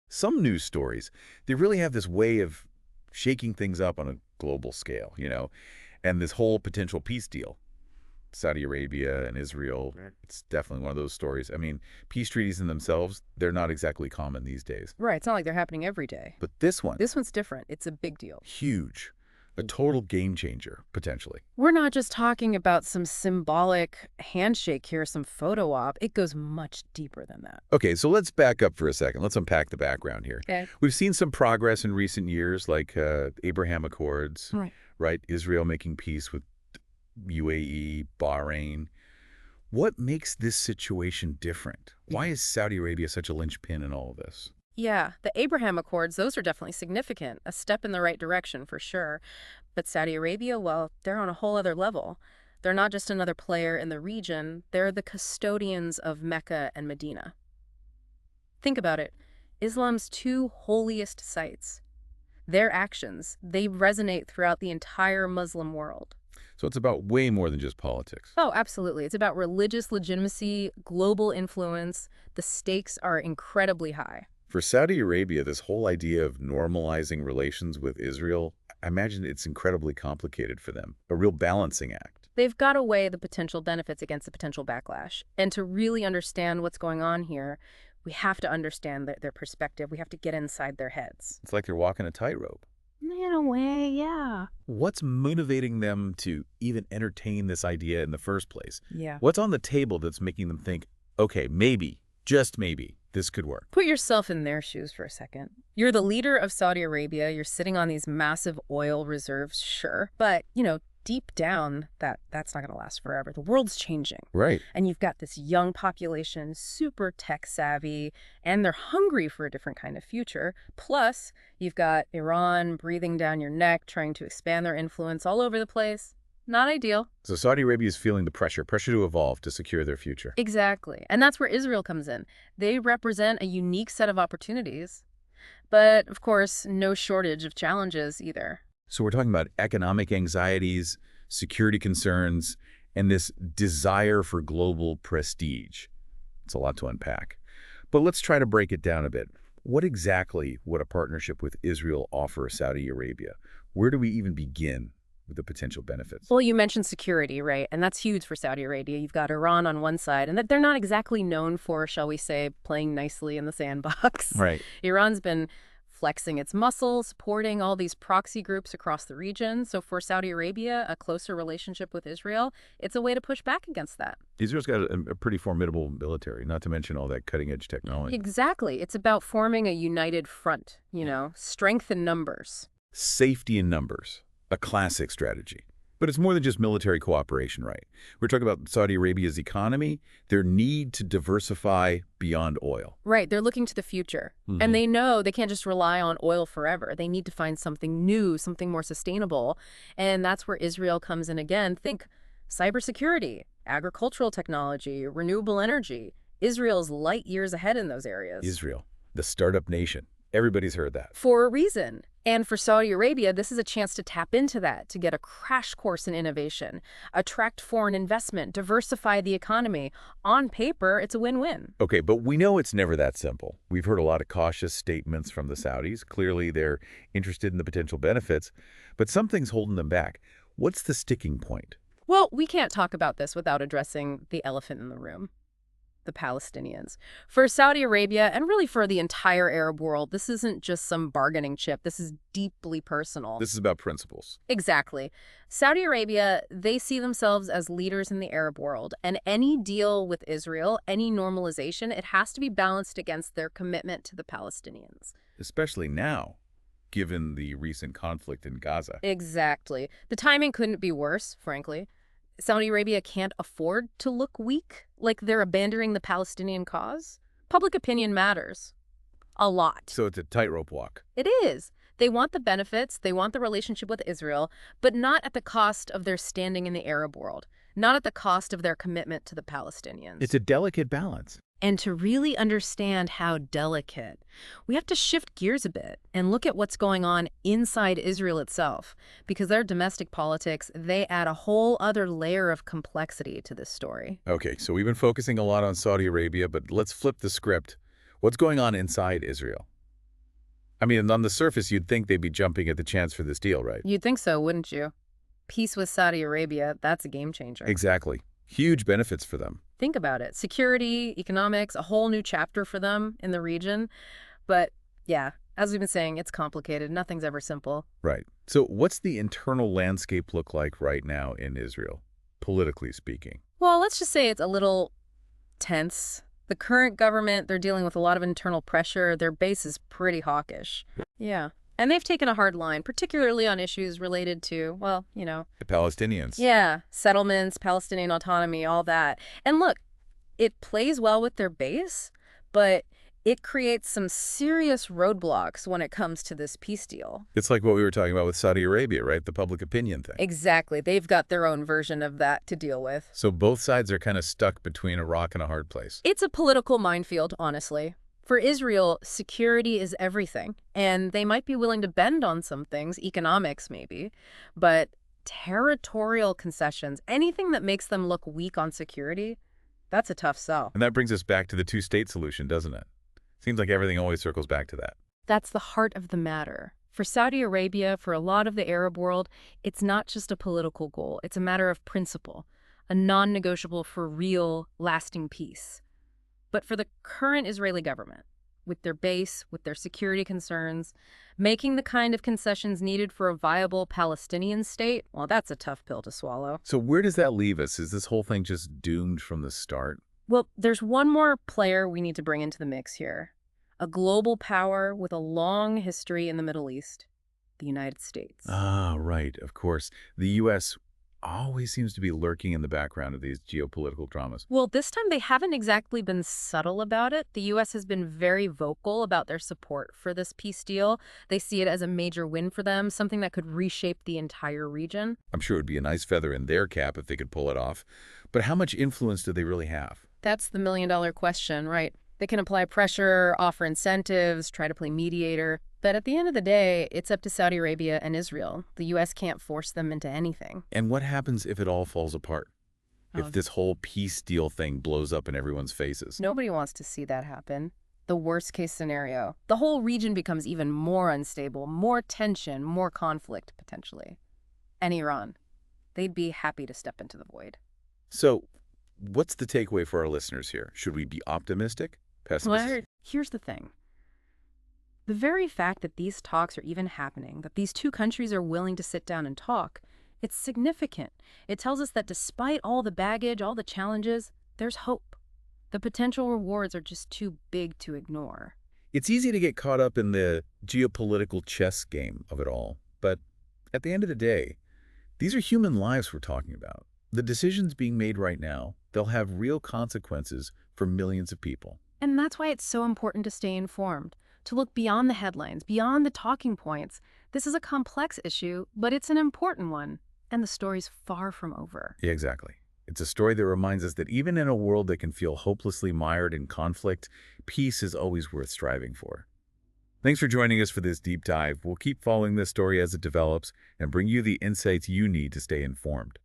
Some news stories, they really have this way of shaking things up on a global scale, and this whole potential peace deal. Saudi Arabia and Israel, Right. it's definitely one of those stories. I mean, peace treaties in themselves, they're not exactly common these days. Right, it's not like they're happening every day. But this one, This one's different. It's a big deal. huge. A total game changer, potentially. We're not just talking about some symbolic handshake here, some photo op. It goes much deeper than that. Okay, so let's back up for a second. Let's unpack the background here. Okay. We've seen some progress in recent years, like Abraham Accords, Right. right? Israel making peace with UAE, Bahrain. What makes this situation different? Why is Saudi Arabia such a linchpin in all of this? Yeah, the Abraham Accords, those are definitely significant. A step in the right direction for sure. But Saudi Arabia, well, they're on a whole other level. They're not just another player in the region, they're the custodians of Mecca and Medina. Think about it. Islam's two holiest sites. Their actions, they resonate throughout the entire Muslim world. So it's about way more than just politics. Oh, absolutely. It's about religious legitimacy, global influence. The stakes are incredibly high. For Saudi Arabia, this whole idea of normalizing relations with Israel, I imagine it's incredibly complicated for them, a real balancing act. They've got to weigh the potential benefits against the potential backlash. And to really understand what's going on here, we have to understand their perspective. We have to get inside their heads. It's like they're walking a tightrope. In a way, yeah. What's motivating them to even entertain this idea in the first place? Yeah. What's on the table that's making them think, okay, maybe, just maybe, this could work? Put yourself in their shoes for a second. You're the leader of Saudi Arabia. You're sitting on these massive oil reserves, sure. But, deep down, that's not going to last forever. The world's changing. Right. And you've got this young population, super tech savvy, and they're hungry for a different kind of future. Plus, you've got Iran breathing down your neck, trying to expand their influence all over the place. Not ideal. So Saudi Arabia is feeling the pressure to evolve, to secure their future. Exactly. And that's where Israel comes in. They represent a unique set of opportunities. But, of course, no shortage of challenges either. So we're talking about economic anxieties, security concerns, and this desire for global prestige. It's a lot to unpack. But let's try to break it down a bit. What exactly would a partnership with Israel offer Saudi Arabia? Where do we even begin with the potential benefits? Well, you mentioned security, right? And that's huge for Saudi Arabia. You've got Iran on one side, and that they're not exactly known for, shall we say, playing nicely in the sandbox. Right. Iran's been flexing its muscles, supporting all these proxy groups across the region. So for Saudi Arabia, a closer relationship with Israel, it's a way to push back against that. Israel's got a pretty formidable military, not to mention all that cutting-edge technology. Exactly. It's about forming a united front, strength in numbers. Safety in numbers, a classic strategy. But it's more than just military cooperation, right? We're talking about Saudi Arabia's economy, their need to diversify beyond oil. Right. They're looking to the future. And they know they can't just rely on oil forever. They need to find something new, something more sustainable. And that's where Israel comes in again. Think cybersecurity, agricultural technology, renewable energy. Israel's light years ahead in those areas. Israel, the startup nation. Everybody's heard that. For a reason. And for Saudi Arabia, this is a chance to tap into that, to get a crash course in innovation, attract foreign investment, diversify the economy. On paper, it's a win-win. Okay, but we know it's never that simple. We've heard a lot of cautious statements from the Saudis. Clearly, they're interested in the potential benefits, but something's holding them back. What's the sticking point? Well, we can't talk about this without addressing the elephant in the room. The Palestinians. For Saudi Arabia, and really for the entire Arab world, this isn't just some bargaining chip. This is deeply personal. This is about principles. Exactly. Saudi Arabia, they see themselves as leaders in the Arab world, and any deal with Israel, any normalization, it has to be balanced against their commitment to the Palestinians. Especially now, given the recent conflict in Gaza. Exactly. The timing couldn't be worse, frankly. Saudi Arabia can't afford to look weak, like they're abandoning the Palestinian cause. Public opinion matters. A lot. So it's a tightrope walk. It is. They want the benefits, they want the relationship with Israel, but not at the cost of their standing in the Arab world, not at the cost of their commitment to the Palestinians. It's a delicate balance. And to really understand how delicate, we have to shift gears a bit and look at what's going on inside Israel itself, because their domestic politics, they add a whole other layer of complexity to this story. Okay, so we've been focusing a lot on Saudi Arabia, but let's flip the script. What's going on inside Israel? I mean, on the surface, you'd think they'd be jumping at the chance for this deal, right? You'd think so, wouldn't you? Peace with Saudi Arabia, that's a game changer. Exactly. Huge benefits for them. Think about it. Security, economics, a whole new chapter for them in the region. But yeah, as we've been saying, it's complicated. Nothing's ever simple. Right. So what's the internal landscape look like right now in Israel, politically speaking? Well, let's just say it's a little tense. The current government, they're dealing with a lot of internal pressure. Their base is pretty hawkish. Yeah. And they've taken a hard line, particularly on issues related to, well, The Palestinians. yeah, settlements, Palestinian autonomy, all that. And look, it plays well with their base, but it creates some serious roadblocks when it comes to this peace deal. It's like what we were talking about with Saudi Arabia, right? The public opinion thing. Exactly. They've got their own version of that to deal with. So both sides are kind of stuck between a rock and a hard place. It's a political minefield, honestly. For Israel, security is everything, and they might be willing to bend on some things, economics maybe, but territorial concessions, anything that makes them look weak on security, that's a tough sell. And that brings us back to the two-state solution, doesn't it? Seems like everything always circles back to that. That's the heart of the matter. For Saudi Arabia, for a lot of the Arab world, it's not just a political goal. It's a matter of principle, a non-negotiable for real, lasting peace. But for the current Israeli government, with their base, with their security concerns, making the kind of concessions needed for a viable Palestinian state, well, that's a tough pill to swallow. So where does that leave us? Is this whole thing just doomed from the start? Well, there's one more player we need to bring into the mix here. A global power with a long history in the Middle East, the United States. Ah, right, of course. The U.S. always seems to be lurking in the background of these geopolitical dramas. Well, this time they haven't exactly been subtle about it. The U.S. has been very vocal about their support for this peace deal. They see it as a major win for them, something that could reshape the entire region. I'm sure it would be a nice feather in their cap if they could pull it off. But how much influence do they really have? That's the million-dollar question, right? They can apply pressure, offer incentives, try to play mediator. But at the end of the day, it's up to Saudi Arabia and Israel. The U.S. can't force them into anything. And what happens if it all falls apart? If this whole peace deal thing blows up in everyone's faces? Nobody wants to see that happen. The worst-case scenario. The whole region becomes even more unstable, more tension, more conflict, potentially. And Iran. They'd be happy to step into the void. So, what's the takeaway for our listeners here? Should we be optimistic? Pessimistic? Well, here's the thing. The very fact that these talks are even happening, that these two countries are willing to sit down and talk, it's significant. It tells us that despite all the baggage, all the challenges, there's hope. The potential rewards are just too big to ignore. It's easy to get caught up in the geopolitical chess game of it all. But at the end of the day, these are human lives we're talking about. The decisions being made right now, they'll have real consequences for millions of people. And that's why it's so important to stay informed, to look beyond the headlines, beyond the talking points. This is a complex issue, but it's an important one, and the story's far from over. Yeah, exactly. It's a story that reminds us that even in a world that can feel hopelessly mired in conflict, peace is always worth striving for. Thanks for joining us for this deep dive. We'll keep following this story as it develops and bring you the insights you need to stay informed.